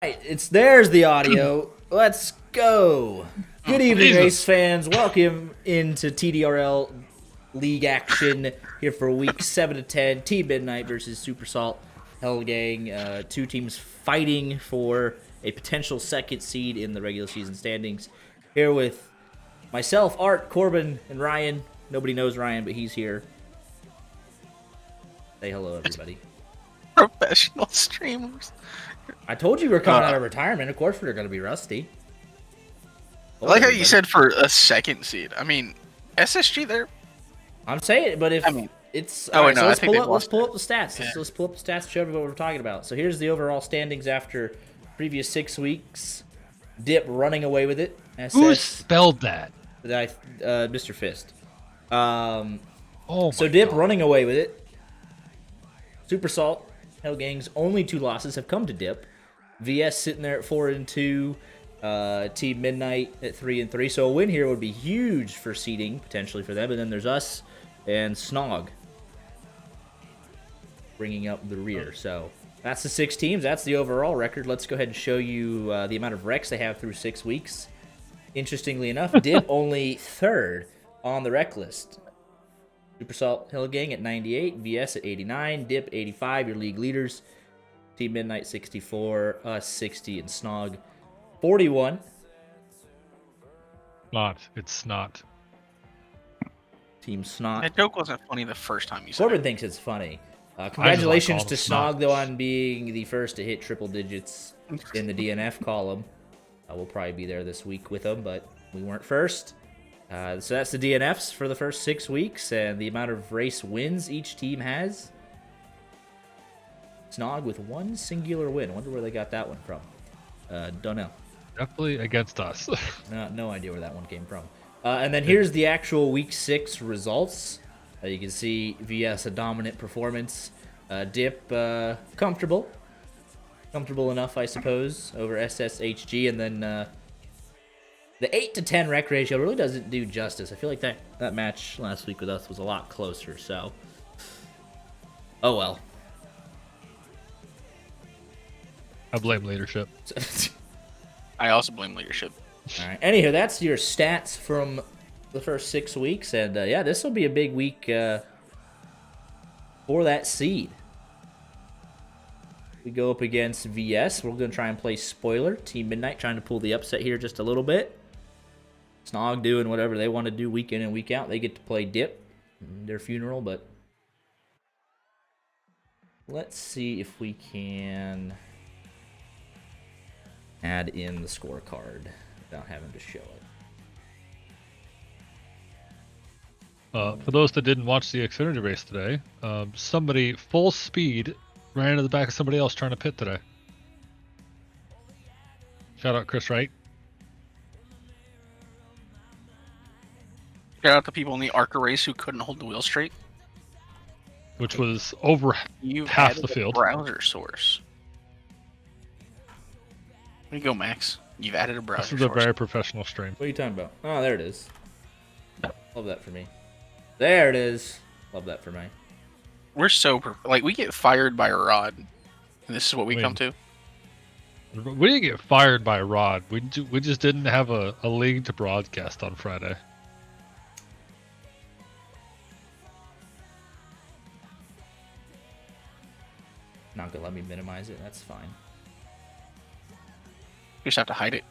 Right, there's the audio. Let's go. Good evening, race fans. Welcome into TDRL League action here for week 7 to 10. Team Midnight versus Super Salt Hell Gang. Two teams fighting for a potential second seed in the regular season standings. Here with myself, Art, Corbin, and Ryan. Nobody knows Ryan, but he's here. Say hello, everybody. Professional streamers. I told you we were coming out of retirement. Of course, we're going to be rusty. I like how you said for a second seed. I mean, SSG there. I'm saying, but if it's oh, right, no, so let's pull up the stats. Yeah. Let's pull up the stats to show everybody what we're talking about. So here's the overall standings after previous 6 weeks. Dip running away with it. Who spelled that? Mr. Fist. Oh, so Dip running away with it. Super Salt Hell Gang's only 2 losses have come to Dip. VS sitting there at 4-2. Team Midnight at 3-3. So a win here would be huge for seeding potentially for them. And then there's us and Snog bringing up the rear. So that's the 6 teams. That's the overall record. Let's go ahead and show you the amount of wrecks they have through 6 weeks. Interestingly enough, Dip only 3rd on the wreck list. Super Salt Hell Gang at 98, VS at 89, Dip 85, your league leaders. Team Midnight 64, us 60, and Snog 41. It's not. Team Snot. That joke wasn't funny the first time you said Corbin it. thinks it's funny. Congratulations to Snog, though, on being the first to hit triple digits in the DNF column. We'll probably be there this week with them, but we weren't first. So that's the DNFs for the first 6 weeks, and the amount of race wins each team has. Snog with 1 singular win. I wonder where they got that one from. Don't know. Definitely against us. No idea where that one came from. And then here's the actual Week 6 results. You can see VS a dominant performance. Dip comfortable. Comfortable enough, I suppose, over SSHG. And then the 8 to 10 rec ratio really doesn't do justice. I feel like that match last week with us was a lot closer. So, oh well. I blame leadership. I also blame leadership. All right. Anywho, that's your stats from the first 6 weeks, and yeah, this will be a big week for that seed. We go up against VS. We're going to try and play spoiler. Team Midnight trying to pull the upset here just a little bit. Snog doing whatever they want to do week in and week out. They get to play Dip, their funeral, but let's see if we can add in the scorecard without having to show it. For those that didn't watch the Xfinity race today, somebody full speed ran into the back of somebody else trying to pit today. Shout out Chris Wright. Shout out to people in the ARCA race who couldn't hold the wheel straight. Which was over half the field. Browser source. There you go, Max. You've added a browser source. This is a very professional stream. What are you talking about? Oh, there it is. Love that for me. There it is. Love that for me. We're so we get fired by Rod, and this is what we come to. We didn't get fired by Rod. We just didn't have a league to broadcast on Friday. Not gonna let me minimize it. That's fine. You just have to hide it.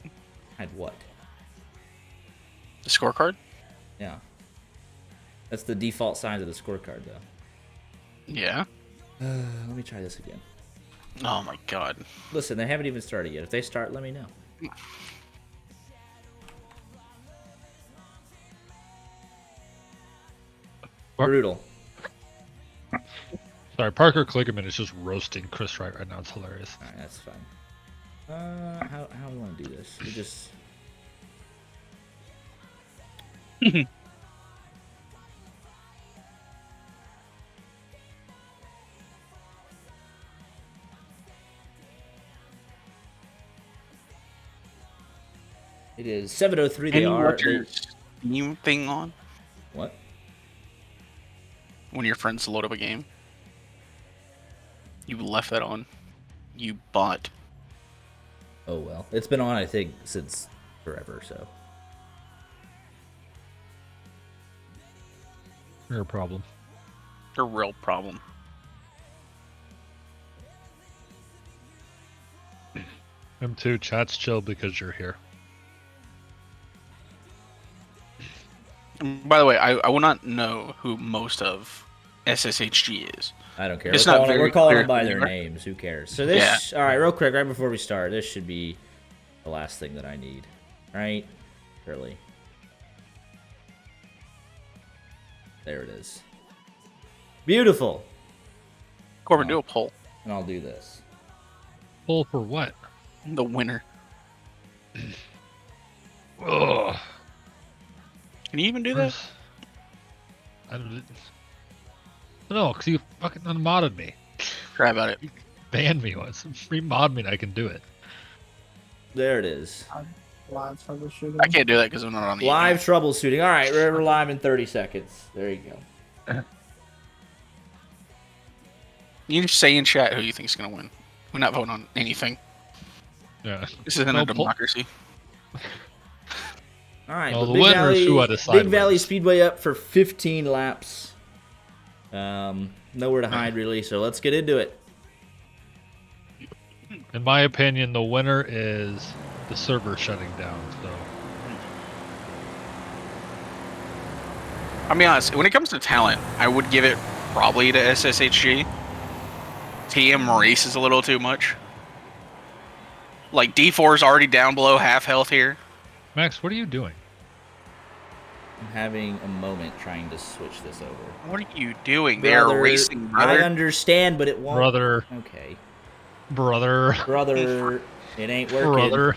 Hide what? The scorecard? Yeah. That's the default size of the scorecard, though. Yeah. Let me try this again. Oh my god. Listen, they haven't even started yet. If they start, let me know. Brutal. Sorry, Parker Kligerman is just roasting Chris Wright right now. It's hilarious. Alright, that's fine. How do we want to do this? We just... It is 7:03. They are. Your Steam thing on? What? When your friends load up a game? You left that on. You bought. Oh well, it's been on I think since forever. So Your problem. A real problem. M2 chat's chill because you're here. By the way, I will not know who most of SSHG is. I don't care. It's We're not calling, very we're calling clear them by who their you are. names. Who cares? So this, all right, real quick, right before we start, this should be the last thing that I need, right? Surely. There it is. Beautiful. Corbin, do a poll. And I'll do this. Pull for what? The winner. Ugh. Can you even do that? I don't know, because you fucking unmodded me. Try about it. Banned me once. Remod me and I can do it. There it is. Live troubleshooting. I can't do that because I'm not on the Live account. troubleshooting. All right, we're live in 30 seconds. There you go. You just say in chat who you think's gonna win. We're not voting on anything. Yeah. This isn't a democracy. All right, Well, but the winner is who I decide Big Valley wins. Speedway up for 15 laps. Nowhere to hide, really, so let's get into it. In my opinion, the winner is the server shutting down. So I'll be honest, when it comes to talent, I would give it probably to SSHG. TM Race is a little too much. Like, D4 is already down below half health here. Max, what are you doing? I'm having a moment trying to switch this over. What are you doing? They are racing, I brother. understand, but it won't. Brother, Okay. brother, Brother, it ain't working. brother.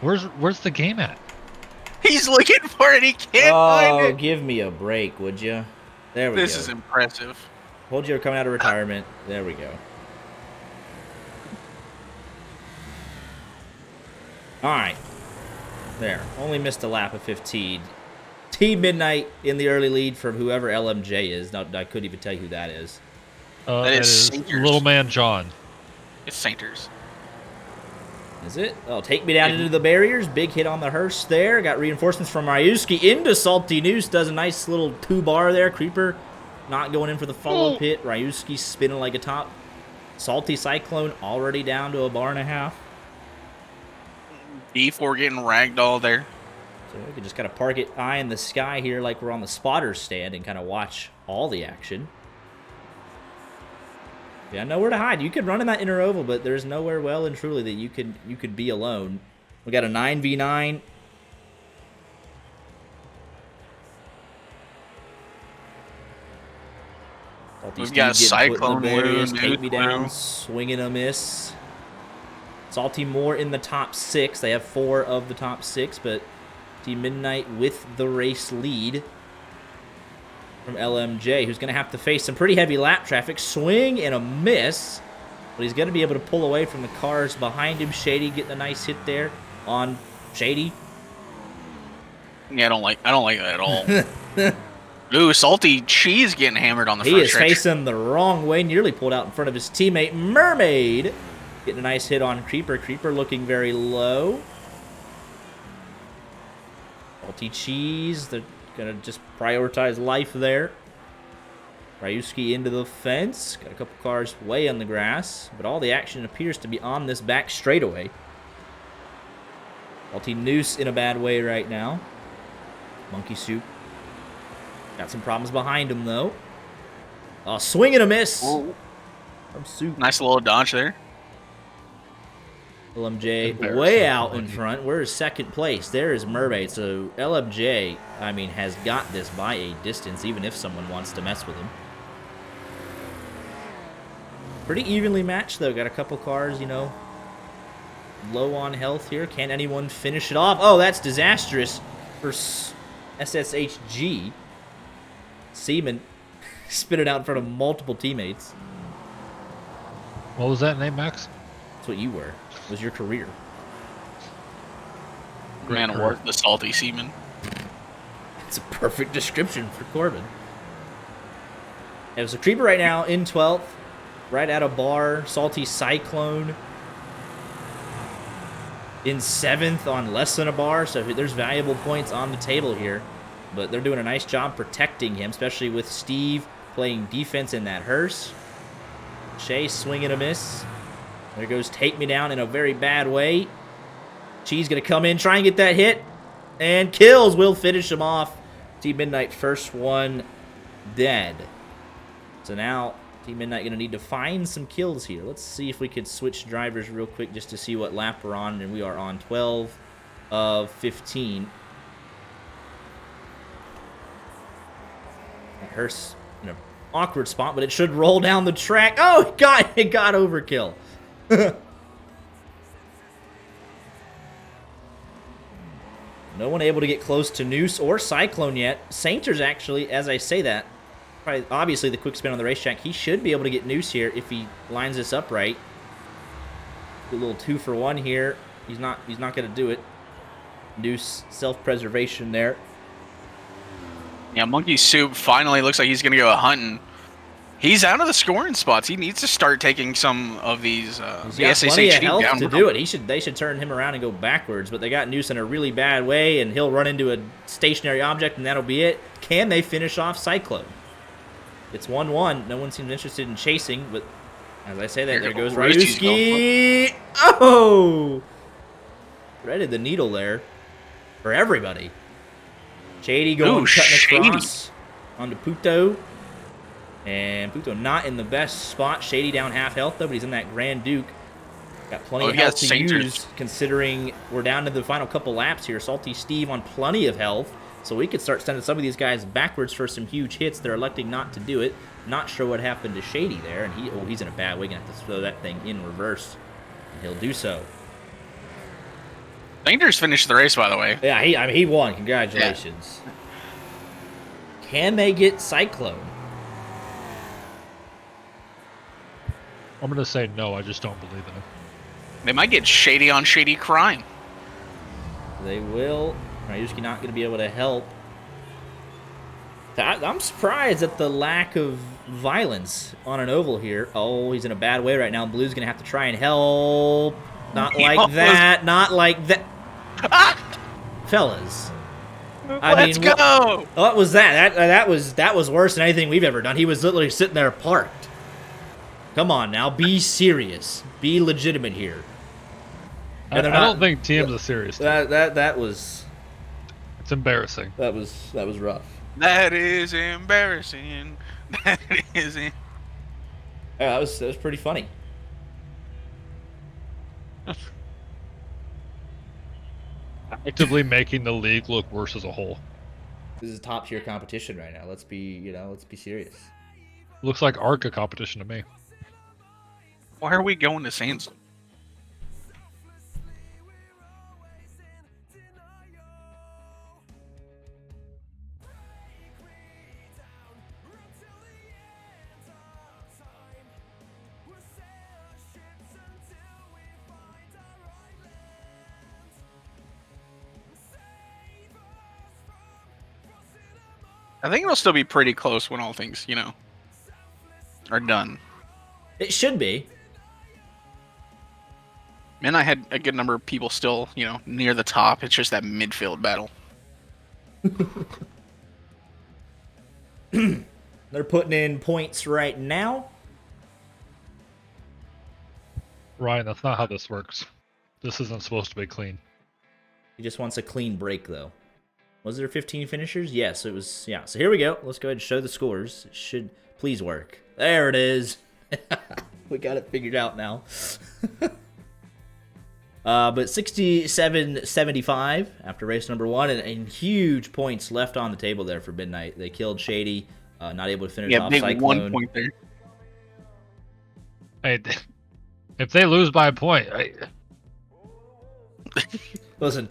Where's the game at? He's looking for it. He can't find Oh, it. give me a break, would you? There we This go. is impressive. Told you you're coming out of retirement. There we go. All right. There. Only missed a lap of 15. Team Midnight in the early lead from whoever LMJ is. Now, I couldn't even tell you who that is. That is Sainters. Little Man John. It's Sainters. Is it? Oh, take me down into the barriers. Big hit on the hearse there. Got reinforcements from Ryuski into Salty Noose. Does a nice little 2-bar there. Creeper not going in for the follow-up hit. Ryuski spinning like a top. Salty Cyclone already down to a bar and a half. D4 getting ragdoll there. So we can just kind of park it eye in the sky here like we're on the spotter's stand and kind of watch all the action. Yeah, nowhere to hide. You could run in that inner oval, but there's nowhere well and truly that you could be alone. We got a 9v9. We've got Cyclone barriers, Wound, take me down, Wound. swinging a miss. Salty more in the top 6. They have 4 of the top 6, but Team Midnight with the race lead from LMJ, who's going to have to face some pretty heavy lap traffic. Swing and a miss, but he's going to be able to pull away from the cars behind him. Shady getting a nice hit there on Shady. Yeah, I don't like that at all. Ooh, Salty Cheese getting hammered on the He first is stretch. facing the wrong way, nearly pulled out in front of his teammate Mermaid. Getting a nice hit on Creeper. Creeper looking very low. Salty Cheese, they're going to just prioritize life there. Ryuski into the fence. Got a couple cars way on the grass, but all the action appears to be on this back straightaway. Salty Noose in a bad way right now. Monkey Soup. Got some problems behind him, though. Swing and a miss. Ooh, From Soup. nice little dodge there. LMJ Embarrassing. way out in front. Where's second place? There is Mermaid. So LMJ, I mean, has got this by a distance, even if someone wants to mess with him. Pretty evenly matched, though. Got a couple cars, you know, low on health here. Can anyone finish it off? Oh, that's disastrous for SSHG. Seaman spit it out in front of multiple teammates. What was that name, Max? That's what you were. It was your career. Man of career. war, the Salty Seaman. It's a perfect description for Corbin. There's a Creeper right now in 12th. Right at a bar. Salty Cyclone in 7th on less than a bar, so there's valuable points on the table here. But they're doing a nice job protecting him, especially with Steve playing defense in that hearse. Chase swinging a miss. There goes Take Me Down in a very bad way. She's going to come in, try and get that hit, and kills. Will finish him off. Team Midnight first one dead. So now Team Midnight going to need to find some kills here. Let's see if we could switch drivers real quick just to see what lap we're on, and we are on 12 of 15. That hearse in an awkward spot, but it should roll down the track. Oh, it got overkill. No one able to get close to Noose or Cyclone yet. Sainter's actually, as I say that, probably obviously the quick spin on the racetrack. He should be able to get Noose here if he lines this up right. A little 2-for-1 here. He's not going to do it. Noose self-preservation there. Yeah, Monkey Soup finally looks like he's going to go hunting. He's out of the scoring spots. He needs to start taking some of these He's the got plenty of SSHG health down. to do it. They should turn him around and go backwards, but they got Noose in a really bad way, and he'll run into a stationary object, and that'll be it. Can they finish off Cyclone? It's 1-1. No one seems interested in chasing, but as I say that, there goes Ryuski. Oh! Threaded the needle there for everybody. Shady going cutting across onto Puto. And Puto not in the best spot. Shady down half health, though, but he's in that Grand Duke. Got plenty of health to use, considering we're down to the final couple laps here. Salty Steve on plenty of health, so we could start sending some of these guys backwards for some huge hits. They're electing not to do it. Not sure what happened to Shady there, and he's in a bad way. Gonna have to throw that thing in reverse, and he'll do so. Danger's finished the race, by the way. Yeah, he won. Congratulations. Yeah. Can they get Cyclone? I'm going to say no. I just don't believe it. They might get Shady on Shady crime. They will. Ryuski not going to be able to help. I'm surprised at the lack of violence on an oval here. Oh, he's in a bad way right now. Blue's going to have to try and help. Not like that. Not like that. Fellas. Let's go. What was that? That was worse than anything we've ever done. He was literally sitting there parked. Come on now, be serious. Be legitimate here. I don't think TM's a serious team. That was... It's embarrassing. That was rough. That is embarrassing. That is... Yeah, that was pretty funny. Actively making the league look worse as a whole. This is top tier competition right now. Let's be serious. Looks like ARCA competition to me. Why are we going to Sandstorm? I think it'll still be pretty close when all things, are done. It should be. Man, I had a good number of people still, near the top. It's just that midfield battle. They're putting in points right now. Ryan, that's not how this works. This isn't supposed to be clean. He just wants a clean break, though. Was there 15 finishers? Yes, it was. Yeah, so here we go. Let's go ahead and show the scores. It should please work. There it is. We got it figured out now. But 67-75 after race number 1, and huge points left on the table there for Midnight. They killed Shady, not able to finish off big Cyclone. 1 point there. Hey, if they lose by a point, Listen,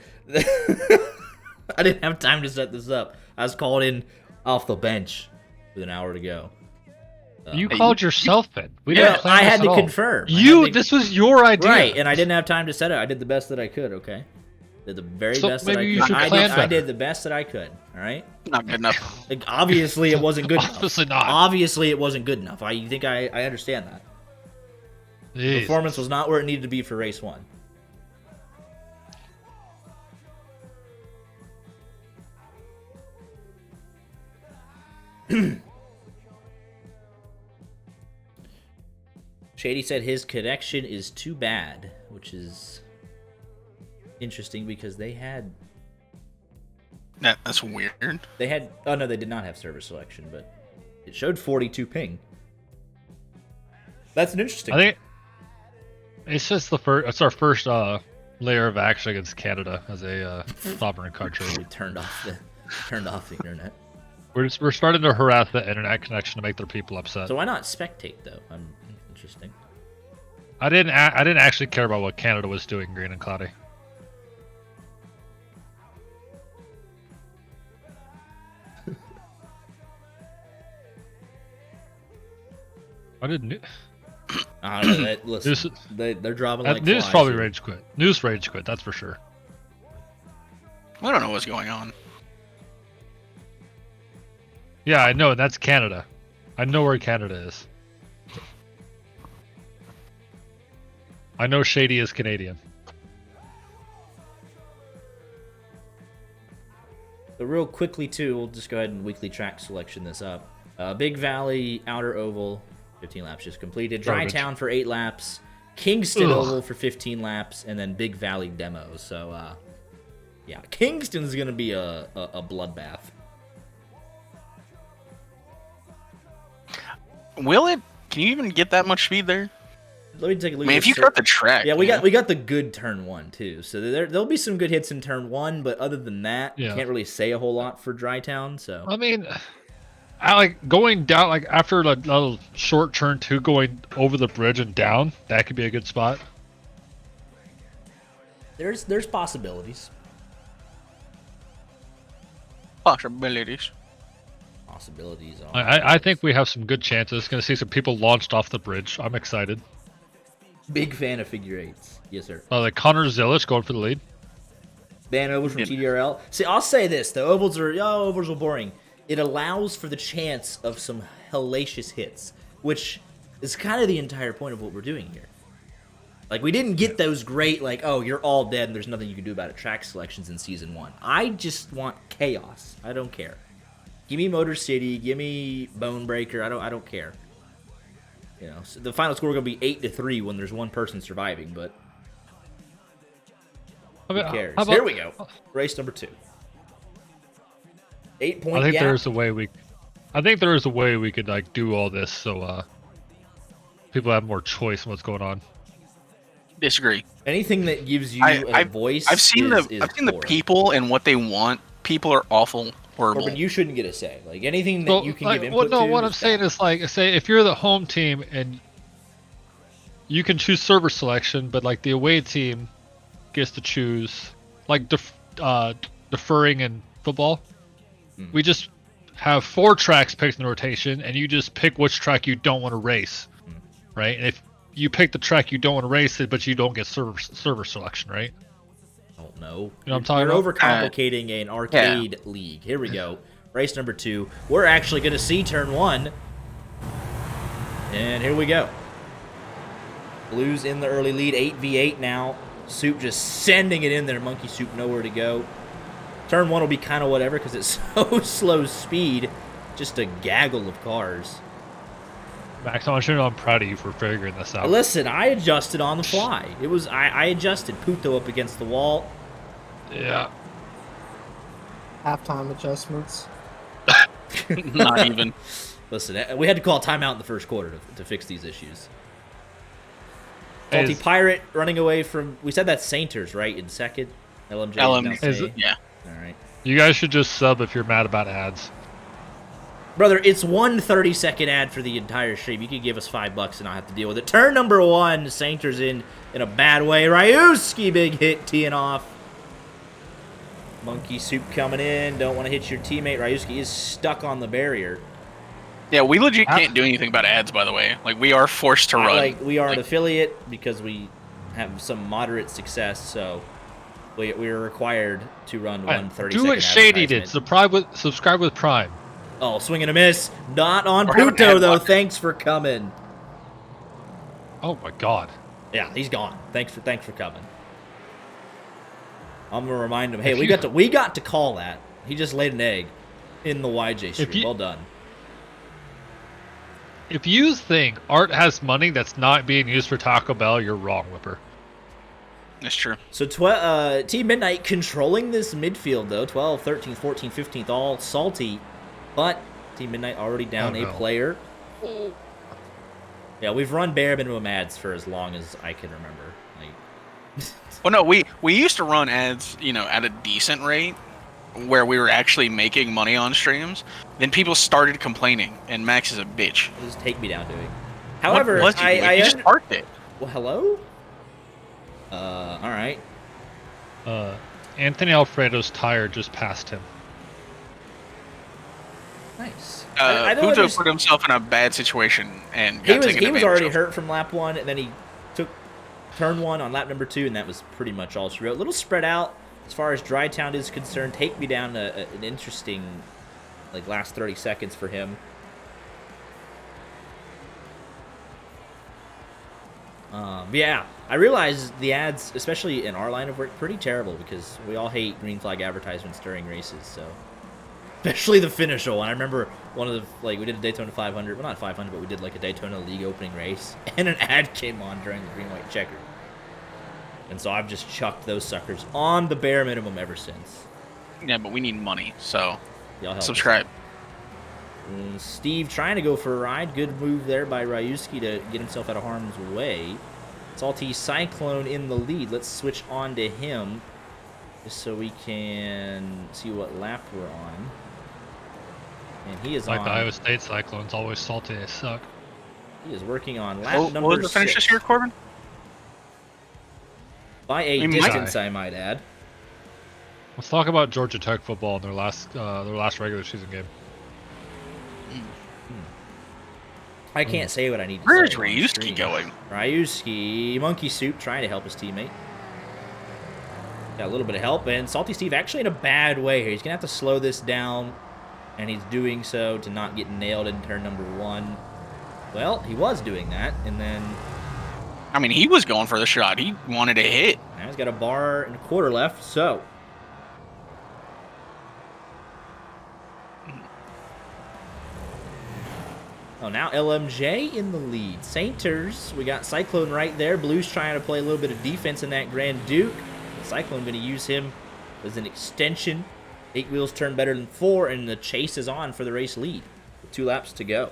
I didn't have time to set this up. I was called in off the bench with an hour to go. You called yourself in. We Yeah, didn't plan I this had at to all. confirm. This was your idea. Right, and I didn't have time to set it. I did the best that I could, okay? Did the very best that I maybe you could. should plan I better. did the best that I could, all right? Not good enough. Like, obviously, it wasn't good enough. Obviously not. Obviously, it wasn't good enough. I think I understand that. Jeez. Performance was not where it needed to be for race 1. Shady said his connection is too bad, which is interesting because they had. That's weird. They had. Oh no, they did not have server selection, but it showed 42 ping. That's an interesting. I think it's just the first. It's our first layer of action against Canada as a sovereign country. We turned off the internet. We're starting to harass the internet connection to make their people upset. So why not spectate though? Interesting. I didn't actually care about what Canada was doing, green and cloudy. I didn't. I don't know. Listen, they're dropping like News flies probably here. rage quit. News rage quit. That's for sure. I don't know what's going on. Yeah, I know. That's Canada. I know where Canada is. I know Shady is Canadian. So real quickly too, we'll just go ahead and weekly track selection this up. Big Valley, Outer Oval, 15 laps just completed. Dry Garbage. Town for 8 laps. Kingston Ugh. Oval for 15 laps, and then Big Valley demos. So yeah, Kingston's gonna be a bloodbath. Will it? Can you even get that much speed there? Let me take a look. I mean, at if you the cut the track, yeah, we got the good turn 1 too. So there'll be some good hits in turn 1, but other than that, Yeah. can't really say a whole lot for Dry Town. So I mean, I like going down, like after a little short turn 2 going over the bridge and down, that could be a good spot. there's possibilities. possibilities. Possibilities. I think we have some good chances. Going to see some people launched off the bridge. I'm excited. Big fan of figure 8s. Yes, sir. Like Connor Zilic going for the lead. Ban ovals from TDRL. See, I'll say this: the ovals are boring. It allows for the chance of some hellacious hits, which is kind of the entire point of what we're doing here. Like, we didn't get those great, like, oh, you're all dead and there's nothing you can do about it track selections in Season 1. I just want chaos. I don't care. Give me Motor City. Give me Bone Breaker. I don't care. You know, so the final score is going to be 8-3 when there's one person surviving, but who cares? Here we go. Race number 2. 8-point I think gap. there's a way we. I think there is a way we could like do all this so people have more choice in what's going on. Disagree. Anything that gives you a voice. I've seen is the poor. people and what they want. People are awful, horrible. But you shouldn't get a say. Like anything that you can give input what to. I'm saying is like, say if you're the home team and you can choose server selection, but like the away team gets to choose, like deferring in football. We just have 4 tracks picked in rotation, and you just pick which track you don't want to race, right? And if you pick the track you don't want to race it, but you don't get server selection, right? I don't know. You know what I'm talking You're about? overcomplicating an arcade league. Here we go. Race number 2. We're actually going to see turn 1. And here we go. Blues in the early lead. 8v8 now. Soup just sending it in there. Monkey Soup nowhere to go. Turn 1 will be kind of whatever because it's so slow speed. Just a gaggle of cars. Max, I'm proud of you for figuring this out. Listen, I adjusted on the fly. It was I adjusted Puto up against the wall. Yeah. Halftime adjustments. Not even. Listen, we had to call a timeout in the first quarter to fix these issues. Faulty Pirate running away from... We said that's Sainters, right? In second? LMJ. Is it? Yeah. All right. You guys should just sub if you're mad about ads. Brother, it's one 30-second ad for the entire stream. You could give us $5 and I'll have to deal with it. Turn number 1, Sainters in a bad way. Ryuski, big hit, teeing off. Monkey Soup coming in. Don't want to hit your teammate. Ryuski is stuck on the barrier. Yeah, we legit can't do anything about ads, by the way. Like, we are forced to run. Like, we are an affiliate because we have some moderate success, so we are required to run one 30-second Do what Shady did. advertisement. Subscribe with Prime. Oh, swing and a miss. Not on Or have an Puto, ad though. blocker. Thanks for coming. Oh my God. Yeah, he's gone. Thanks for coming. I'm gonna remind him. Hey, we got to call that. He just laid an egg in the YJ stream. Well done. If you think Art has money that's not being used for Taco Bell, you're wrong, Whipper. That's true. So Team Midnight controlling this midfield, though. 12th, 13th, 14th, 15th, all salty. But Team Midnight already down a player. Yeah, we've run bare minimum ads for as long as I can remember. Like, Well, no, we used to run ads, at a decent rate, where we were actually making money on streams. Then people started complaining, and Max is a bitch. just take me down doing. However, what was he doing? He just parked it. Well, hello. All right. Anthony Alfredo's tire just passed him. Nice. Puto put himself in a bad situation and got taken he was already of. hurt from lap 1, and then he took turn 1 on lap number 2, and that was pretty much all she wrote. A little spread out as far as Dry Town is concerned. Take me down an interesting, last 30 seconds for him. Yeah, I realize the ads, especially in our line of work, pretty terrible because we all hate green flag advertisements during races. So, especially the finish one. I remember one of the we did a Daytona 500, well not 500, but we did a Daytona League opening race, and an ad came on during the green white checker, and so I've just chucked those suckers on the bare minimum ever since. Yeah, but we need money, so Y'all subscribe. Steve trying to go for a ride. Good move there by Ryuski to get himself out of harm's way. Salty Cyclone in the lead. Let's switch on to him just so we can see what lap we're on. And he is on. The Iowa State Cyclones, always salty as suck. He is working on lap number 6. What was the finish this year, Corbin? By a distance, I might add. Let's talk about Georgia Tech football in their last regular season game. I can't say what I need to Where's say. Where's Ryuski going? Ryuski, Monkey Soup, trying to help his teammate. Got a little bit of help, and Salty Steve actually in a bad way here. He's going to have to slow this down, and he's doing so to not get nailed in turn number 1. Well, he was doing that, and then... I mean, he was going for the shot. He wanted to hit. Now he's got a bar and a quarter left, so... Oh, now LMJ in the lead. Sainters, we got Cyclone right there. Blues trying to play a little bit of defense in that Grand Duke. Cyclone going to use him as an extension. 8 wheels turn better than 4, and the chase is on for the race lead. With 2 laps to go.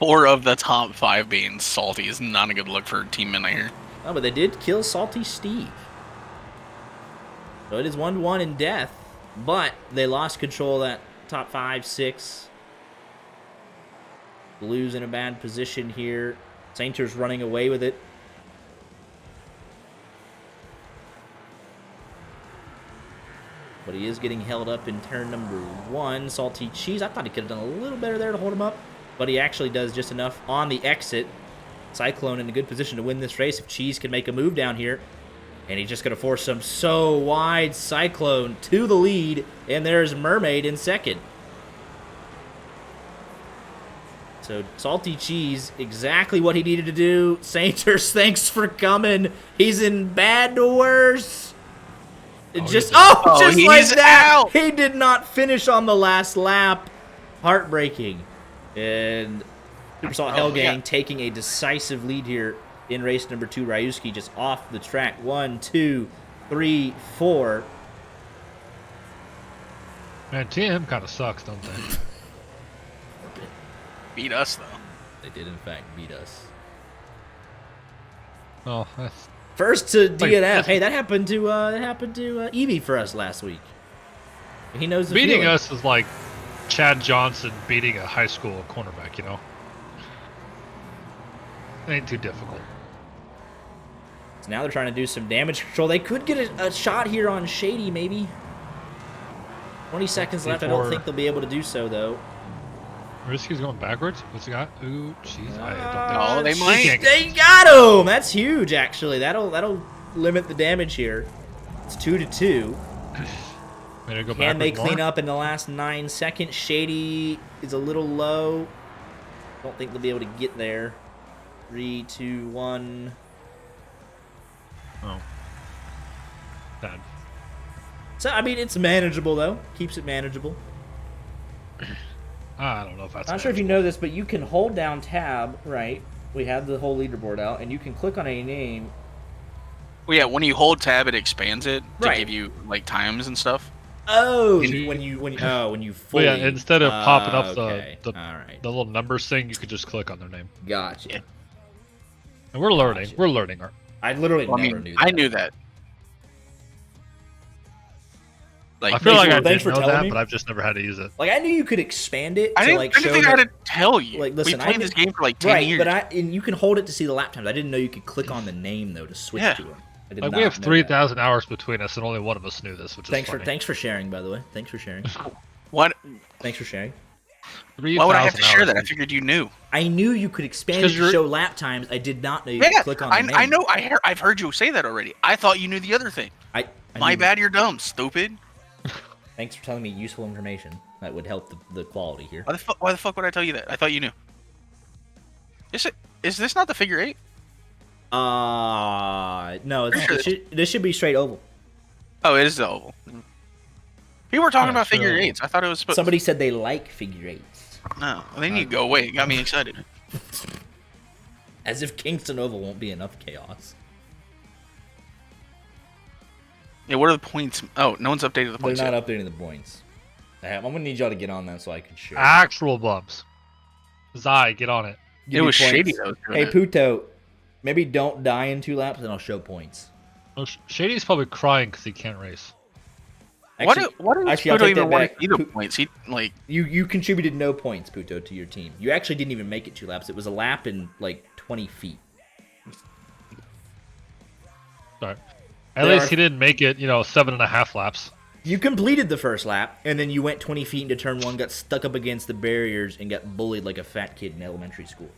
4 of the top 5 being salty is not a good look for Team Midnight here. Oh, but they did kill Salty Steve. So it is 1-1 in death, but they lost control of that top 5, 6. Blues in a bad position here. Sainters running away with it. But he is getting held up in turn number 1. Salty Cheese, I thought he could have done a little better there to hold him up, but he actually does just enough on the exit. Cyclone in a good position to win this race if Cheese can make a move down here. And he's just going to force him so wide. Cyclone to the lead, and there's Mermaid in second. So Salty Cheese, exactly what he needed to do. Sainters, thanks for coming. He's in bad to worse. Just like that. Out. He did not finish on the last lap. Heartbreaking. And Super Salt Hell Gang taking a decisive lead here in race number 2. Ryuski just off the track. 1, 2, 3, 4. Man, TM kind of sucks, don't they? Beat us, though. They did, in fact, beat us. Oh, that's... First to DNF. Hey, that happened to Evie for us last week. He knows the beating feeling. us is like Chad Johnson beating a high school cornerback, you know? It ain't too difficult. So now they're trying to do some damage control. They could get a shot here on Shady, maybe. 20 seconds left. I don't think they'll be able to do so, though. Risky's going backwards. What's he got? Ooh, jeez. Oh, they might. They got him. That's huge, actually. That'll limit the damage here. It's 2-2. Can they clean up in the last 9 seconds? Shady is a little low. Don't think they'll be able to get there. 3, 2, 1. Oh. Bad. So, I mean, it's manageable, though. Keeps it manageable. I don't know if that's. Not sure if you know this, but you can hold down tab, right? We have the whole leaderboard out, and you can click on a name. Well, yeah, when you hold tab, it expands it to Right. give you like times and stuff. Oh, when you fully. Well, yeah, instead of popping up okay. the All right. the little numbers thing, you could just click on their name. Gotcha. Yeah. And we're learning. Gotcha. We're learning. I literally Well, never knew that. I knew that. Like, I feel like I thanks did for know telling that, me. but I've just never had to use it. Like I knew you could expand it I to didn't, like I show. didn't think I had to tell you. Like, listen, we I played kn- this game for like 10 right, years. but and you can hold it to see the lap times. I didn't know you could click on the name though to switch Yeah. to it. I did Like not we have know 3,000 hours between us, and only one of us knew this, which is funny. Thanks for sharing, by the way. Thanks for sharing. What? Thanks for sharing. Why would I have to 3,000 share hours. that? I figured you knew. I knew you could expand it Because to you're- show lap times. I did not know you Yeah, could click on the name. I know. I've heard you say that already. I thought you knew the other thing. I My knew- bad. You're dumb, stupid. Thanks for telling me useful information. That would help the quality here. Why the fuck would I tell you that? I thought you knew. Is this not the figure 8? No, Pretty sure this should be straight oval. Oh, it is the oval. People were talking Yeah, about sure. figure 8s. I thought it was supposed. Somebody said they like figure eights. No, they need to go away. It got me excited. As if Kingston Oval won't be enough chaos. Yeah, what are the points? Oh, no one's updated the They're points not yet. updating the points. I'm gonna need y'all to get on that so I can share. Actual bumps. Zai, get on it. It Give me was points. shady though. Hey Puto, maybe don't die in 2 laps, and I'll show points. Oh, Shady's probably crying because he can't race. Actually, What does actually, I'll Pluto take even that want back. to see the points? He like You contributed no points, Puto, to your team. You actually didn't even make it 2 laps. It was a lap in like 20 feet. Sorry. At There least are- he didn't make it, 7.5 laps. You completed the first lap, and then you went 20 feet into turn 1, got stuck up against the barriers, and got bullied like a fat kid in elementary school.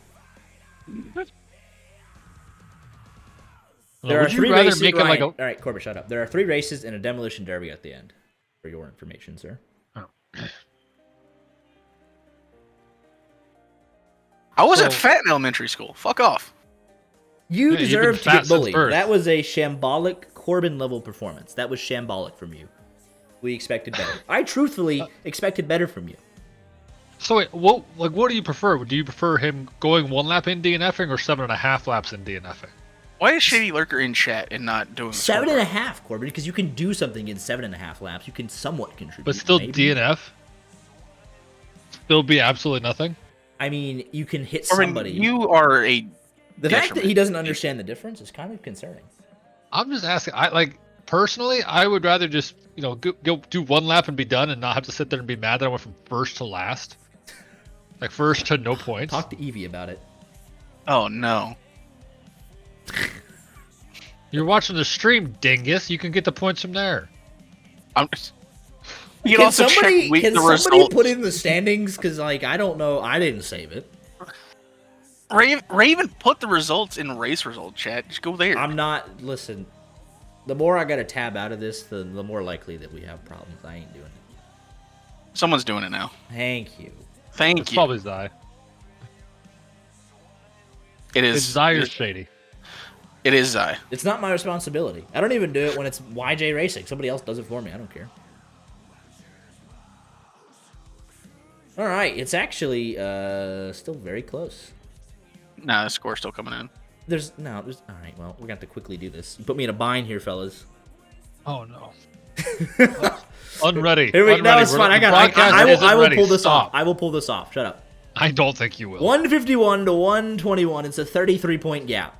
There are Would you 3 rather races. make it Ryan, like a... All right, Corbett, shut up. There are 3 races and a demolition derby at the end. For your information, sir. I wasn't So- fat in elementary school. Fuck off. You Yeah, you've been deserve to fat get since bullied. birth. That was a shambolic Corbin level performance. That was shambolic from you. We expected better. I truthfully expected better from you. So wait, what do you prefer? Do you prefer him going 1 lap in DNFing or 7.5 laps in DNFing? Why is Shady Lurker in chat and not doing the 7.5, Corbin, because you can do something in 7.5 laps. You can somewhat contribute. But still maybe. DNF? Still be absolutely nothing? I mean, you can hit Corbin, somebody. you are a The fact that detriment. he doesn't understand the difference is kind of concerning. I'm just asking. Personally, I would rather just go do 1 lap and be done, and not have to sit there and be mad that I went from first to last, like first to no points. Talk to Evie about it. Oh no. You're watching the stream, dingus. You can get the points from there. I'm just. You can Can also somebody, check week can the somebody results. put in the standings? Because, I don't know. I didn't save it. Raven put the results in race result chat. Just go there. I'm not. Listen, the more I got to tab out of this, the more likely that we have problems. I ain't doing it. Someone's doing it now. Thank you. Thank It's you. probably Zai. It is. It's Zai or Shady. It is Zai. It's not my responsibility. I don't even do it when it's YJ Racing. Somebody else does it for me. I don't care. All right. It's actually still very close. Nah, the score's still coming in. There's all right. Well, we're gonna have to quickly do this. You put me in a bind here, fellas. Oh no. Unready. Here we, no, Unready. it's We're- fine. the I got. broadcast I isn't will ready. pull this Stop. off. I will pull this off. Shut up. I don't think you will. 151 to 121. It's a 33-point gap.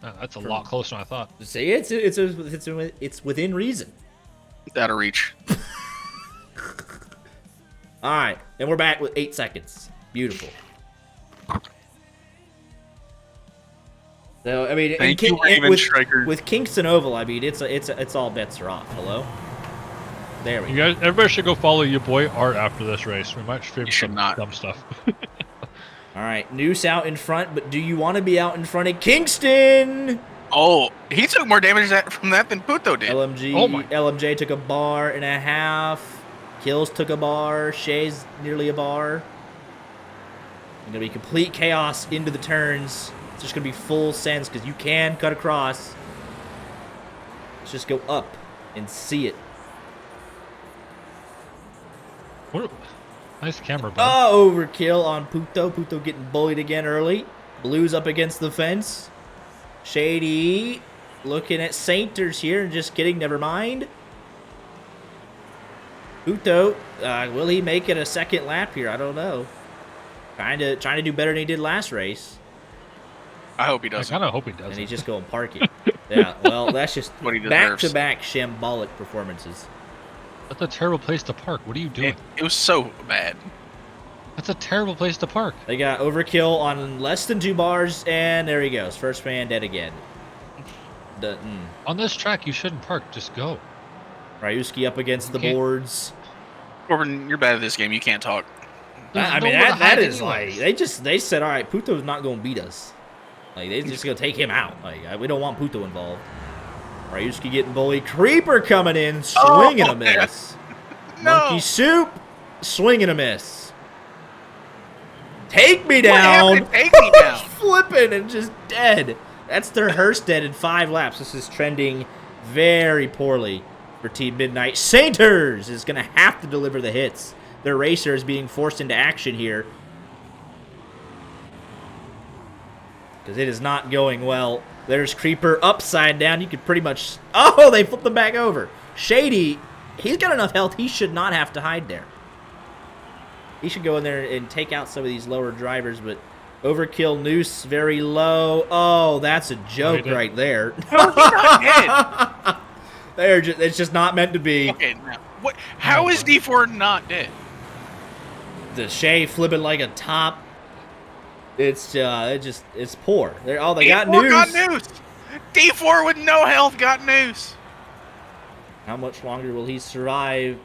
Oh, that's a lot closer than I thought. See, it's within reason. Out of reach. All right, and we're back with 8 seconds. Beautiful. So I mean, Thank you, Raven Striker. with Kingston Oval, I mean, it's all bets are off. Hello. There we You go. guys, everybody should go follow your boy Art after this race. We might stream You should some not. dumb stuff. All right, Noose out in front, but do you want to be out in front of Kingston? Oh, he took more damage from that than Puto did. LMG. Oh my. LMJ took a bar and a half. Kills took a bar. Shay's nearly a bar. It's gonna be complete chaos into the turns. It's just gonna be full sense because you can cut across. Let's just go up and see it. What- Nice camera, bud. Oh, overkill on Puto. Puto getting bullied again early. Blues up against the fence. Shady looking at Sainters here and just kidding. Never mind. Puto, will he make it a second lap here? I don't know. Trying to do better than he did last race. I hope he I doesn't. kind of hope he does. And he's just going to park it. Yeah, well, that's just What he deserves. back-to-back shambolic performances. That's a terrible place to park. What are you doing? It was so bad. That's a terrible place to park. They got overkill on less than 2 bars, and there he goes. First man dead again. On this track, you shouldn't park. Just go. Ryuski up against the Okay. boards. Corbin, you're bad at this game. You can't talk. I mean, that is like, they said, all right, Puto's not going to beat us. Like, they're just going to take him out. Like, we don't want Puto involved. Ryuski getting bullied. Creeper coming in, swinging a miss. No. Monkey Soup, swinging a miss. Take me What down. happened? Take me down. Flipping and just dead. That's their Hearst dead in 5 laps. This is trending very poorly for Team Midnight. Sainters is going to have to deliver the hits. Their racer is being forced into action here. Because it is not going well. There's Creeper upside down. You could pretty much... Oh, they flipped them back over. Shady, he's got enough health. He should not have to hide there. He should go in there and take out some of these lower drivers, but overkill noose very low. Oh, that's a joke right there. How is he not dead? It's just not meant to be. Okay, now, what? How is D4 not dead? The Shay flipping like a top. It's poor. They got D4 noose. got noose. D4 with no health got noose. How much longer will he survive?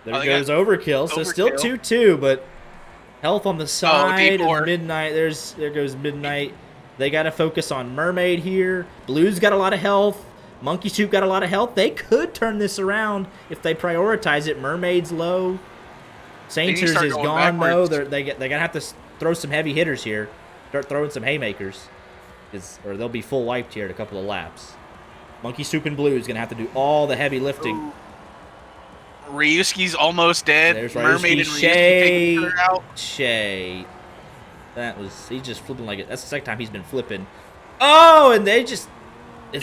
There Oh, they goes got overkill. So still overkill. 2-2, but health on the side D4. of Midnight. There goes Midnight. They got to focus on Mermaid here. Blue's got a lot of health. Monkey Soup got a lot of health. They could turn this around if they prioritize it. Mermaid's low. Sainters start is going gone backwards. though. They're gonna have to throw some heavy hitters here. Start throwing some haymakers, or they'll be full wiped here in a couple of laps. Monkey Soup and Blue is gonna have to do all the heavy lifting. Ryuski's almost dead. There's Mermaid Ryuski. and Ryuski Shay. taking her out. Shay. He's just flipping like it. That's the second time he's been flipping. Oh, and it's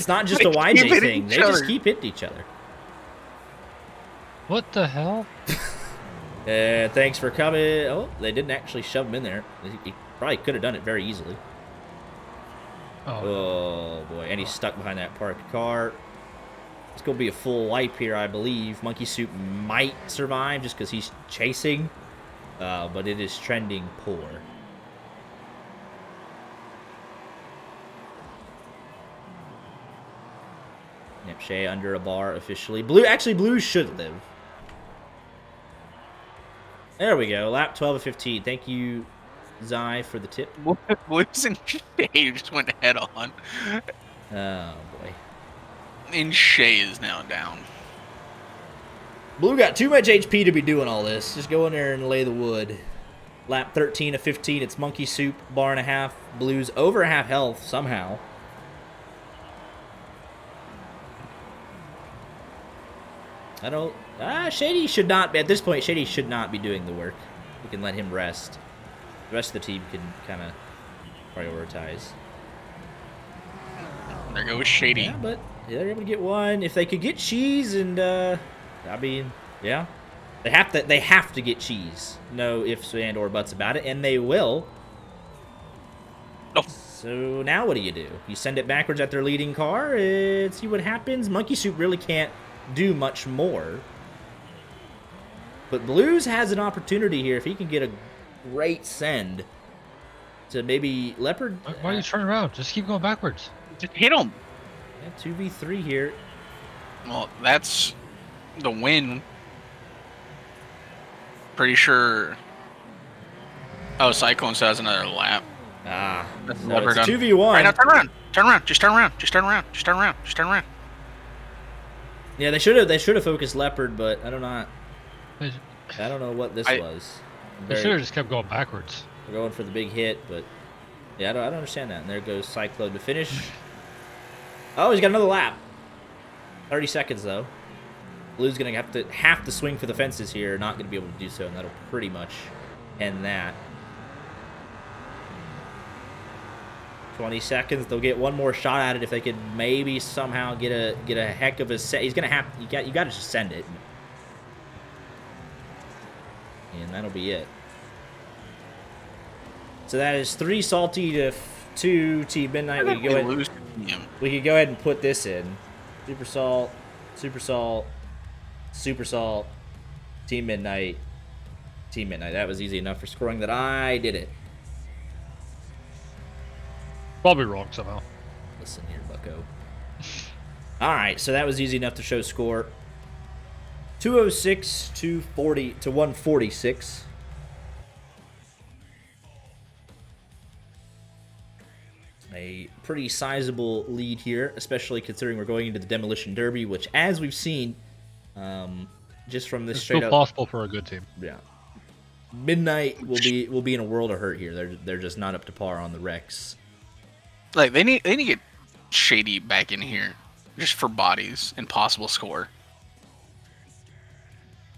not just a They YJ keep hitting thing. each They just other. keep hitting each other. What the hell? Thanks for coming. Oh, they didn't actually shove him in there. He probably could have done it very easily. Oh, boy. And he's stuck behind that parked car. It's going to be a full wipe here, I believe. Monkey Soup might survive just because he's chasing. But it is trending poor. Yep, Shay under a bar officially. Blue should live. There we go. Lap 12 of 15. Thank you, Zai, for the tip. Blues and Shay just went head on. Oh, boy. And Shay is now down. Blue got too much HP to be doing all this. Just go in there and lay the wood. Lap 13 of 15. It's Monkey Soup, bar and a half. Blues over half health somehow. Shady should not be, at this point, Shady should not be doing the work. We can let him rest. The rest of the team can kind of prioritize. There goes Shady. Yeah, but they're able to get one. If they could get cheese and, I mean, yeah. They have to get cheese. No ifs and or buts about it, and they will. Oh. So now what do? You send it backwards at their leading car and see what happens. Monkey Soup really can't do much more. But Blues has an opportunity here if he can get a great send to maybe Leopard. Why are you turning around? Just keep going backwards. Just hit him. Yeah, 2v3 here. Well, that's the win. Pretty sure. Oh, Cyclone still has another lap. That's So no, it's done. 2v1. Right now, turn around. Turn around. Just turn around. Just turn around. Just turn around. Just turn around. Yeah, they should have focused Leopard, but I don't know. They I don't know what this was. should have just kept going backwards. They're going for the big hit, but yeah, I don't understand that. And there goes Cyclone to finish. Oh, he's got another lap. 30 seconds though. Blue's gonna have to swing for the fences here. Not gonna be able to do so, and that'll pretty much end that. 20 seconds. They'll get one more shot at it if they could maybe somehow get a heck of a set. He's gonna have you got to just send it, and that'll be it. So that is 3 salty to 2 Team Midnight. We could go ahead and put this in. Super salt, super salt, super salt. Team Midnight, Team Midnight. That was easy enough for scoring that I did it. Probably wrong somehow. Listen here, bucko. Alright, so that was easy enough to show score. 206 to 146. A pretty sizable lead here, especially considering we're going into the Demolition Derby, which, as we've seen, just from this It's straight still up, possible for a good team. yeah, Midnight will be in a world of hurt here. They're just not up to par on the Rex. Like they need to get Shady back in here, just for bodies and possible score.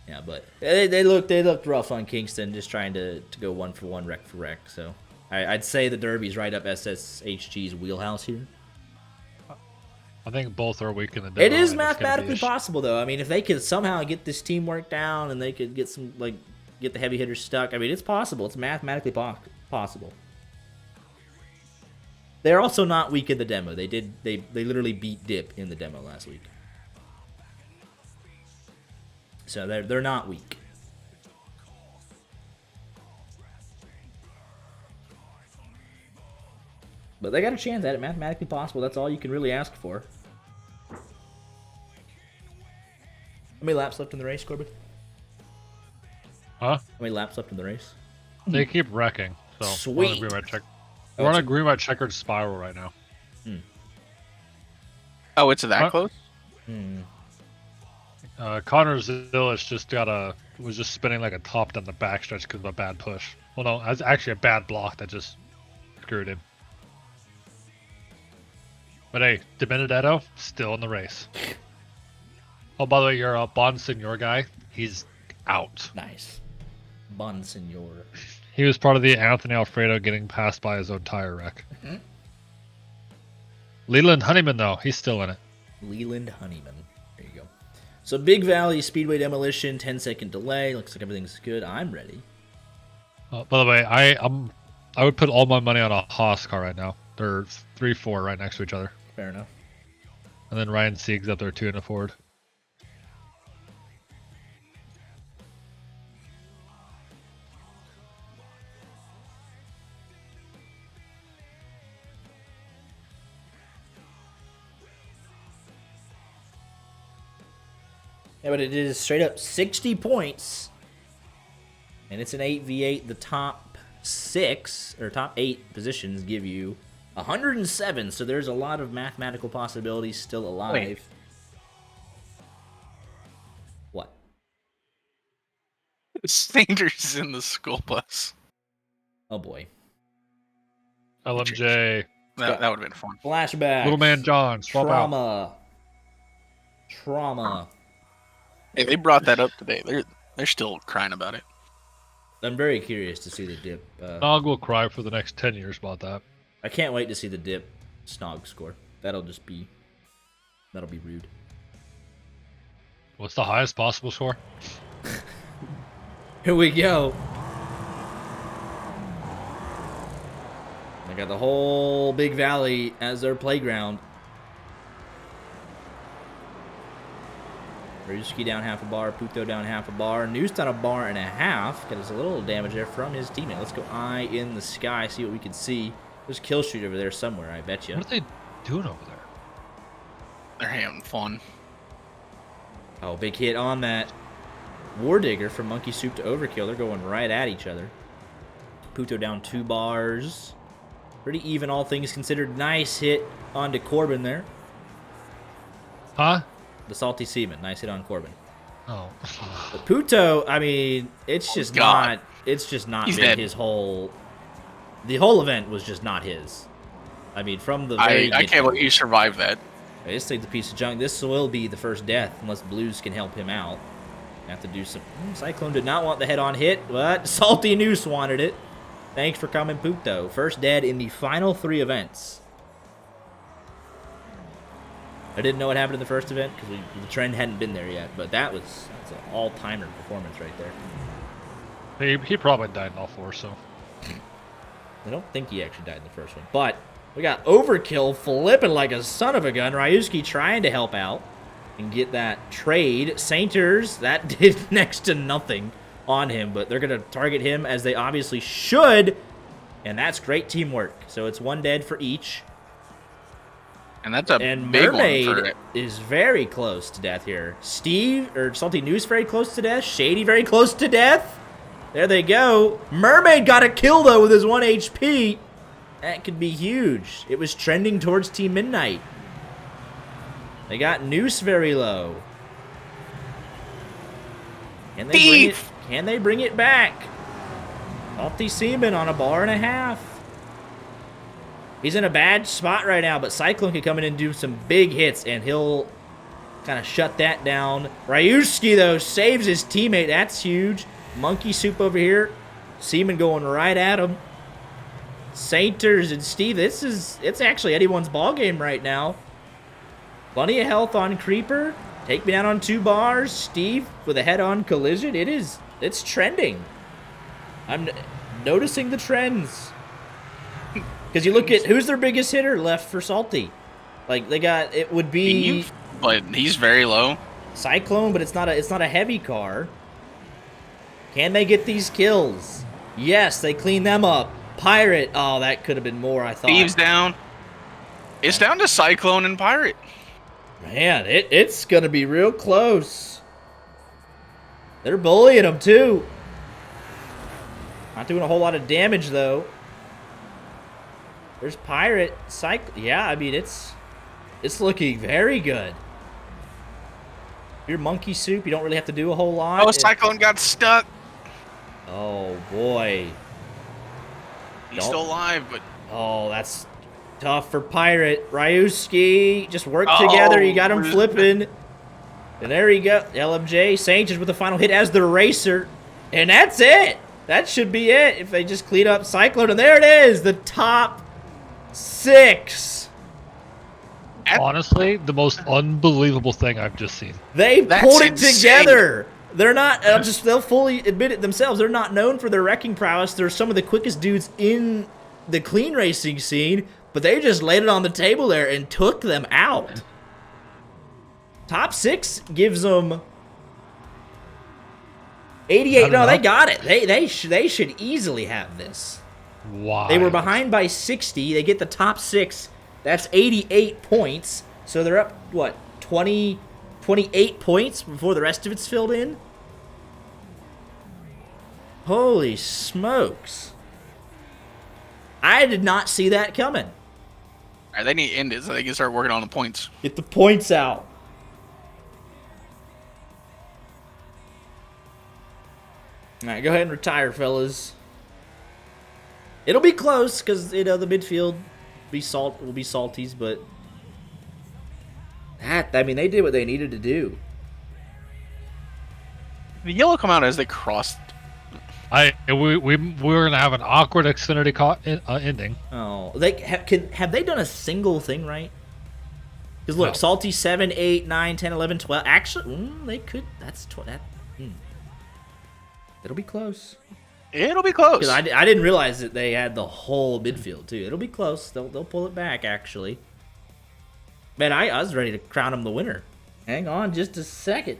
Yeah, but they looked rough on Kingston, just trying to go 1-for-1, wreck for wreck. So I'd say the Derby's right up SSHG's wheelhouse here. I think both are weak in the demo. It is mathematically possible, though. I mean, if they could somehow get this teamwork down and they could get get the heavy hitters stuck, I mean, it's possible. It's mathematically possible. They're also not weak in the demo. They literally beat Dip in the demo last week. So they're not weak. But they got a chance at it. Mathematically possible. That's all you can really ask for. How many laps left in the race, Corbin? Huh? How many laps left in the race? They keep wrecking. So Sweet. We're on a green white checkered spiral right now. Oh, it's that close? Connor Zillich was just spinning like a top down the backstretch because of a bad push. Well, no, it was actually a bad block that just screwed him. But hey, De Benedetto still in the race. Oh, by the way, your Bon Senor guy, he's out. Nice. Bon Senor. He was part of the Anthony Alfredo getting passed by his own tire wreck. Leland Honeyman, though, he's still in it. Leland Honeyman. There you go. So Big Valley Speedway Demolition, 10-second delay. Looks like everything's good. I'm ready. By the way, I would put all my money on a Haas car right now. They're 3-4 right next to each other. Fair enough. And then Ryan Sieg's up there 2 in a Ford. Yeah, but it is straight up 60 points. And it's an 8v8. The top 6, or top 8 positions give you 107. So there's a lot of mathematical possibilities still alive. Wait. What? Sanders in the school bus. Oh, boy. LMJ. That would have been fun. Flashback. Little man John. Swap out. Trauma. Hey, they brought that up today. They're still crying about it. I'm very curious to see the Dip. Nog will cry for the next 10 years about that. I can't wait to see the Dip Snog score. That'll be rude. What's the highest possible score? Here we go. They got the whole Big Valley as their playground. Ruski down half a bar, Puto down half a bar, Noose down a bar and a half. Got us a little damage there from his teammate. Let's go eye in the sky, see what we can see. There's Kill Street over there somewhere, I bet you. What are they doing over there? They're having fun. Oh, big hit on that War Digger from Monkey Soup to Overkill. They're going right at each other. Puto down 2 bars. Pretty even, all things considered. Nice hit onto Corbin there. Huh? The Salty Seaman. Nice hit on Corbin. Oh. But Puto, I mean, it's just not. It's just not He's been dead. his whole. The whole event was just not his. I mean, from the very. I can't believe you survived that. This thing's a piece of junk. This will be the first death unless Blues can help him out. Have to do some... Cyclone did not want the head-on hit, but Salty Noose wanted it. Thanks for coming, Puto. First dead in the final 3 events. I didn't know what happened in the first event because the trend hadn't been there yet, but that's an all-timer performance right there. He probably died in all 4, so. I don't think he actually died in the first one, but we got Overkill flipping like a son of a gun. Ryusuke trying to help out and get that trade. Sainters, that did next to nothing on him, but they're going to target him as they obviously should, and that's great teamwork. So it's 1 dead for each. And that's a and big Mermaid one for it. is very close to death here. Salty Noose very close to death. Shady very close to death. There they go. Mermaid got a kill, though, with his 1 HP. That could be huge. It was trending towards Team Midnight. They got Noose very low. Can they bring it back? Salty Seaman on a bar and a half. He's in a bad spot right now, but Cyclone can come in and do some big hits, and he'll kind of shut that down. Ryusuke, though, saves his teammate. That's huge. Monkey Soup over here. Seaman going right at him. Sainters and Steve, it's actually anyone's ball game right now. Plenty of health on Creeper. Take me down on 2 bars. Steve with a head-on collision. It's trending. I'm noticing the trends. Because you look at who's their biggest hitter left for Salty. Like it would be but he's very low. Cyclone, but it's not a heavy car. Can they get these kills? Yes, they clean them up. Pirate. Oh, that could have been more, I thought. Steve's down. It's down to Cyclone and Pirate. Man, it's going to be real close. They're bullying him, too. Not doing a whole lot of damage, though. There's Pirate. Yeah, I mean, it's looking very good. Your Monkey Soup, you don't really have to do a whole lot. Oh, Cyclone got stuck. Oh, boy. He's still alive, but... Oh, that's tough for Pirate. Ryusuke, just work together. You got him flipping. And there you go. LMJ, Sanchez with the final hit as the racer. And that's it. That should be it if they just clean up Cyclone. And there it is, the top 6. Honestly, the most unbelievable thing I've just seen. They pulled it insane. together. They're not, they'll fully admit it themselves. They're not known for their wrecking prowess. They're some of the quickest dudes in the clean racing scene, but they just laid it on the table there and took them out. Top 6 gives them 88. No, they got it. They should easily have this. Wow. They were behind by 60. They get the top 6. That's 88 points. So they're up, what, 28 points before the rest of it's filled in? Holy smokes. I did not see that coming. All right, they need to end it so they can start working on the points. Get the points out. All right, go ahead and retire, fellas. It'll be close because, the midfield will be salties, but they did what they needed to do. The yellow come out as they crossed. We were gonna have an awkward Xfinity ending. Oh, have they done a single thing right? Because look, No. Salty 7, 8, 9, 10, 11, 12. Actually, they could. That's 12. It'll be close. It'll be close. Because I didn't realize that they had the whole midfield too. It'll be close. They'll pull it back actually. Man, I was ready to crown him the winner. Hang on just a second.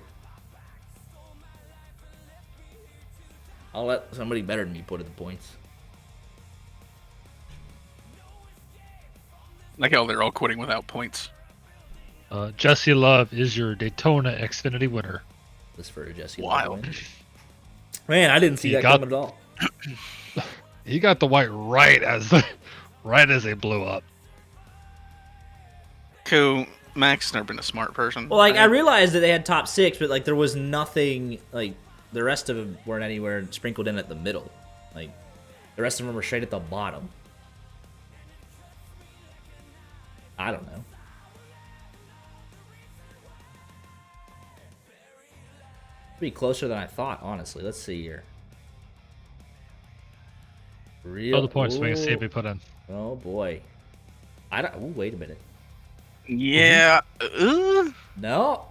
I'll let somebody better than me put in the points. Like how they're all quitting without points. Jesse Love is your Daytona Xfinity winner. This for Jesse. Wild. Man, I didn't see that coming at all. He got the white right as they blew up. Cool. Mac's never been a smart person. Well, I realized that they had top 6, but there was nothing the rest of them weren't anywhere sprinkled in at the middle. The rest of them were straight at the bottom. I don't know. Be closer than I thought, honestly. Let's see here. Real. Throw the point swing and see if we put in. Oh boy. I don't. Oh, wait a minute. Yeah. No.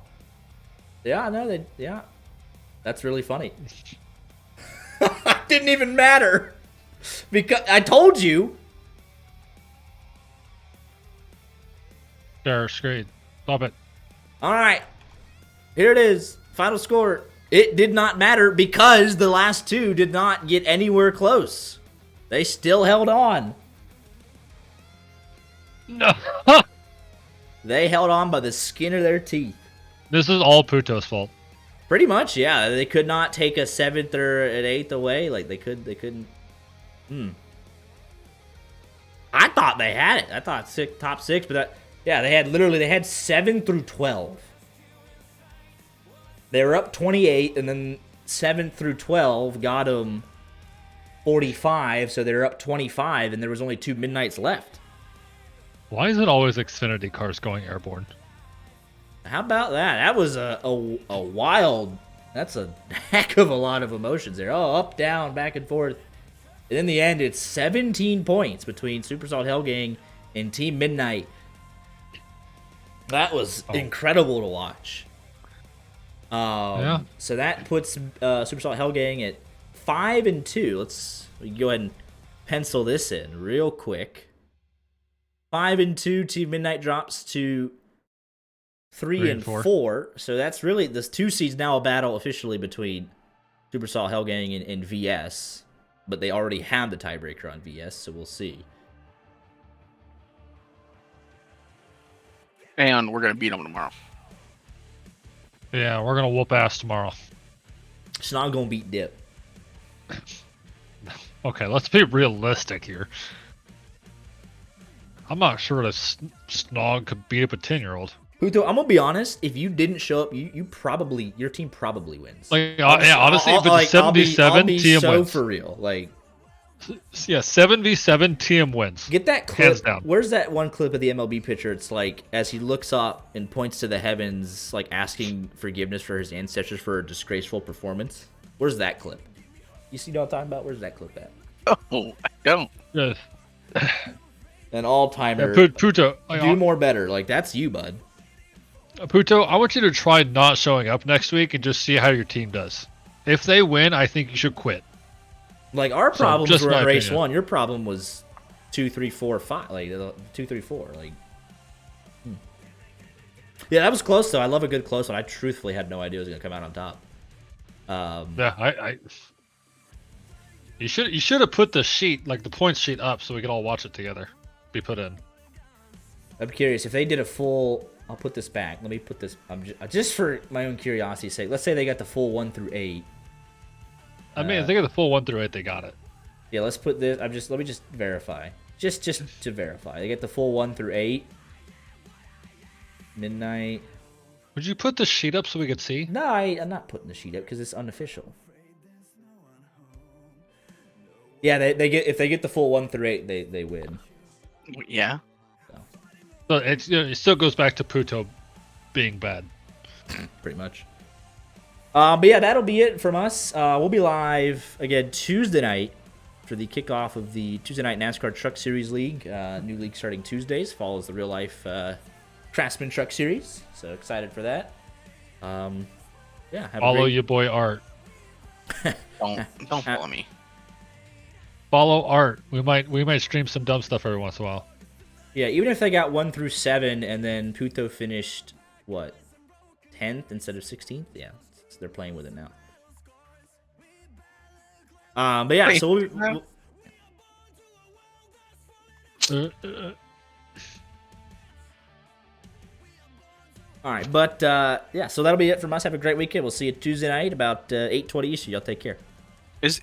Yeah, no, they. Yeah. That's really funny. Didn't even matter. Because I told you. Share screen. Stop it. All right. Here it is. Final score. It did not matter because the last two did not get anywhere close. They still held on. No. They held on by the skin of their teeth. This is all Puto's fault. Pretty much, yeah. They could not take a 7th or an 8th away. Like they couldn't. I thought they had it. I thought top 6, but they had 7 through 12. They were up 28, and then 7 through 12 got them 45, so they're up 25, and there was only 2 midnights left. Why is it always Xfinity cars going airborne? How about that? That was a wild. That's a heck of a lot of emotions there. Oh, up, down, back and forth. And in the end, it's 17 points between Super Salt Hellgang and Team Midnight. That was incredible to watch. Yeah. So that puts Super Salt Hellgang at 5-2. We can go ahead and pencil this in real quick. 5-2. Team Midnight drops to 3-4. So that's really this 2 seeds now a battle officially between Super Salt Hellgang and VS, but they already have the tiebreaker on VS, so we'll see. And we're gonna beat them tomorrow. Yeah, we're gonna whoop ass tomorrow. It's not gonna beat Dip. Okay, let's be realistic here. I'm not sure that Snog could beat up a 10-year-old. Puto, I'm gonna be honest. If you didn't show up, your team probably wins. Like, yeah, honestly, if it's 7v7, I'll be TM so wins. for real. Like, yeah, 7v7, TM wins. get that clip. Hands down. Where's that one clip of the MLB pitcher? It's like as he looks up and points to the heavens, like asking forgiveness for his ancestors for a disgraceful performance. Where's that clip? You see what I'm talking about? Where's that clip at? Oh, I don't. Yes. An all-timer. Yeah, Puto, do more better. Like that's you, bud. Puto, I want you to try not showing up next week and just see how your team does. If they win, I think you should quit. Like our problems were my in race opinion. 1. Your problem was 2, 3, 4, 5. Like 2, 3, 4. Like, yeah, that was close though. I love a good close one. I truthfully had no idea it was gonna come out on top. Yeah, you should have put the sheet, like the points sheet, up so we could all watch it together. Be put in. I'm curious if they did a full. I'll put this back. Let me put this. Just for my own curiosity's sake. Let's say they got the full 1 through 8. I mean, if they get the full 1 through 8, they got it. Yeah, let's put this. Let me just verify. Just to verify. They get the full 1 through 8. Midnight. Would you put the sheet up so we could see? No, I'm not putting the sheet up because it's unofficial. Yeah, they get if they get the full 1 through 8, they win. Yeah. So it still goes back to Puto being bad. Pretty much. But yeah, that'll be it from us. We'll be live again Tuesday night for the kickoff of the Tuesday Night NASCAR Truck Series League. New league starting Tuesdays. Follows the real life Craftsman Truck Series. So excited for that. Yeah. Follow your boy Art. Don't follow me. Follow Art. We might stream some dumb stuff every once in a while. Yeah, even if they got 1 through 7 and then Puto finished, what, 10th instead of 16th? Yeah, so they're playing with it now. But yeah, so we'll all right, but yeah, so that'll be it from us. Have a great weekend. We'll see you Tuesday night about 8:20 Eastern. Y'all take care. Is